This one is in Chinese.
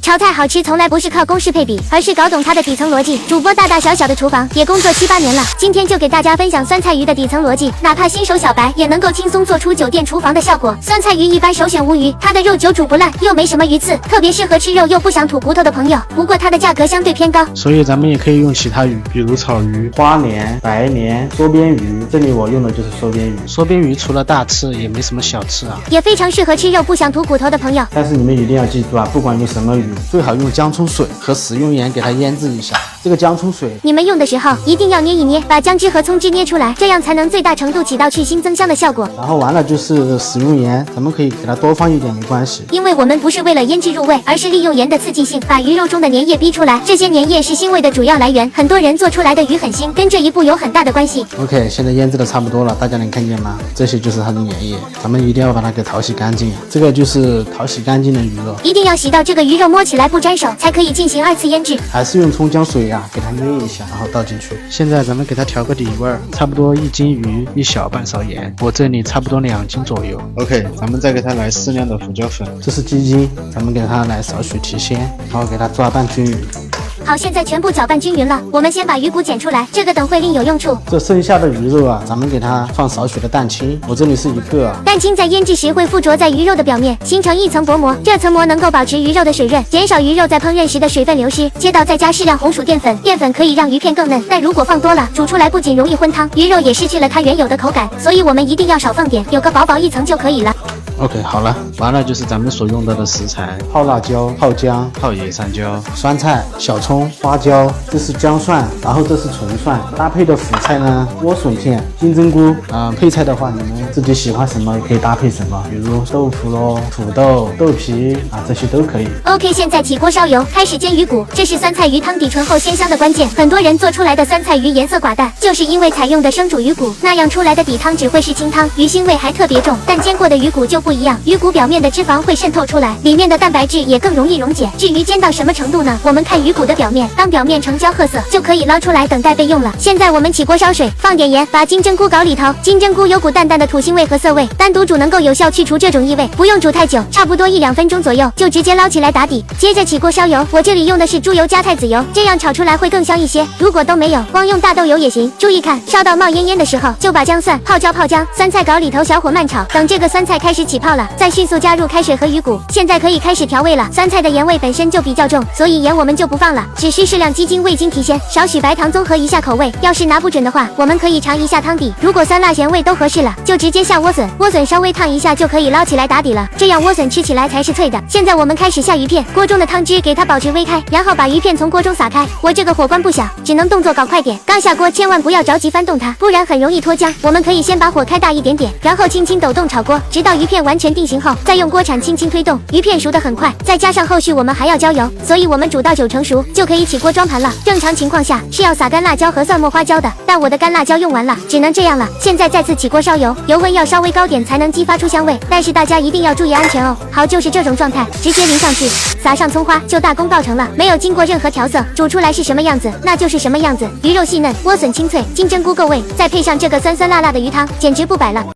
炒菜好吃从来不是靠公式配比，而是搞懂它的底层逻辑。主播大大小小的厨房也工作7、8年了，今天就给大家分享酸菜鱼的底层逻辑，哪怕新手小白也能够轻松做出酒店厨房的效果。酸菜鱼一般首选无鱼，它的肉久煮不烂，又没什么鱼刺，特别适合吃肉又不想吐骨头的朋友。不过它的价格相对偏高，所以咱们也可以用其他鱼，比如草鱼、花鲢、白鲢、缩边鱼。这里我用的就是缩边鱼。缩边鱼除了大刺，也没什么小刺啊，也非常适合吃肉不想吐骨头的朋友。但是你们一定要记住啊，不管用什么鱼，最好用姜葱水和食用盐给它腌制一下。这个姜葱水你们用的时候一定要捏一捏，把姜汁和葱汁捏出来，这样才能最大程度起到去腥增香的效果。然后完了就是食用盐，咱们可以给它多放一点没关系，因为我们不是为了腌制入味，而是利用盐的刺激性，把鱼肉中的粘液逼出来。这些粘液是腥味的主要来源，很多人做出来的鱼很腥，跟这一步有很大的关系。OK， 现在腌制的差不多了，大家能看见吗？这些就是它的粘液，咱们一定要把它给淘洗干净。这个就是淘洗干净的鱼肉，一定要洗到这个鱼肉摸起来不沾手，才可以进行2次腌制。还是用葱姜水给它捏一下，然后倒进去。现在咱们给它调个底味儿，差不多1斤鱼1小半勺盐，我这里差不多2斤左右。OK， 咱们再给它来适量的胡椒粉，这是鸡精，咱们给它来少许提鲜，然后给它抓拌均匀。好，现在全部搅拌均匀了，我们先把鱼骨剪出来，这个等会另有用处。这剩下的鱼肉咱们给它放少许的蛋清，我这里是1个。蛋清在腌制时会附着在鱼肉的表面，形成一层薄膜，这层膜能够保持鱼肉的水润，减少鱼肉在烹饪时的水分流失。接到再加适量红薯淀粉，淀粉可以让鱼片更嫩，但如果放多了，煮出来不仅容易荤汤，鱼肉也失去了它原有的口感，所以我们一定要少放点，有个薄薄一层就可以了。OK， 好了，完了就是咱们所用到的食材：泡辣椒、泡姜、泡野山椒、酸菜、小葱、花椒，这是姜蒜，然后这是纯蒜。搭配的辅菜呢，莴笋片、金针菇。配菜的话，你们自己喜欢什么可以搭配什么，比如豆腐咯、土豆、豆皮这些都可以。OK， 现在起锅烧油，开始煎鱼骨，这是酸菜鱼汤底醇厚鲜香的关键。很多人做出来的酸菜鱼颜色寡淡，就是因为采用的生煮鱼骨，那样出来的底汤只会是清汤，鱼腥味还特别重。但煎过的鱼骨就不一样，鱼骨表面的脂肪会渗透出来，里面的蛋白质也更容易溶解。至于煎到什么程度呢？我们看鱼骨的表面，当表面呈焦褐色，就可以捞出来等待备用了。现在我们起锅烧水，放点盐，把金针菇搞里头。金针菇有股淡淡的土腥味和涩味，单独煮能够有效去除这种异味，不用煮太久，差不多1、2分钟左右就直接捞起来打底。接着起锅烧油，我这里用的是猪油加菜籽油，这样炒出来会更香一些。如果都没有，光用大豆油也行。注意看，烧到冒烟烟的时候，就把姜蒜、泡椒、酸菜搞里头，小火慢炒，等这个酸菜开始起泡了，再迅速加入开水和鱼骨。现在可以开始调味了，酸菜的盐味本身就比较重，所以盐我们就不放了，只是适量鸡精、味精提鲜，少许白糖综合一下口味。要是拿不准的话，我们可以尝一下汤底，如果酸辣咸味都合适了，就直接下莴笋，莴笋稍微烫一下就可以捞起来打底了，这样莴笋吃起来才是脆的。现在我们开始下鱼片，锅中的汤汁给它保持微开，然后把鱼片从锅中撒开。我这个火关不小，只能动作搞快点，刚下锅千万不要着急翻动它，不然很容易脱浆。我们可以先把火开大一点点，然后轻轻抖动炒锅，直到鱼片完全定型后，再用锅铲轻轻推动，鱼片熟得很快。再加上后续我们还要浇油，所以我们煮到9成熟就可以起锅装盘了。正常情况下是要撒干辣椒和蒜末花椒的，但我的干辣椒用完了，只能这样了。现在再次起锅烧油，油温要稍微高点才能激发出香味，但是大家一定要注意安全哦。好，就是这种状态，直接淋上去，撒上葱花就大功告成了。没有经过任何调色，煮出来是什么样子，那就是什么样子。鱼肉细嫩，莴笋清脆，金针菇够味，再配上这个酸酸辣辣的鱼汤，简直不摆了。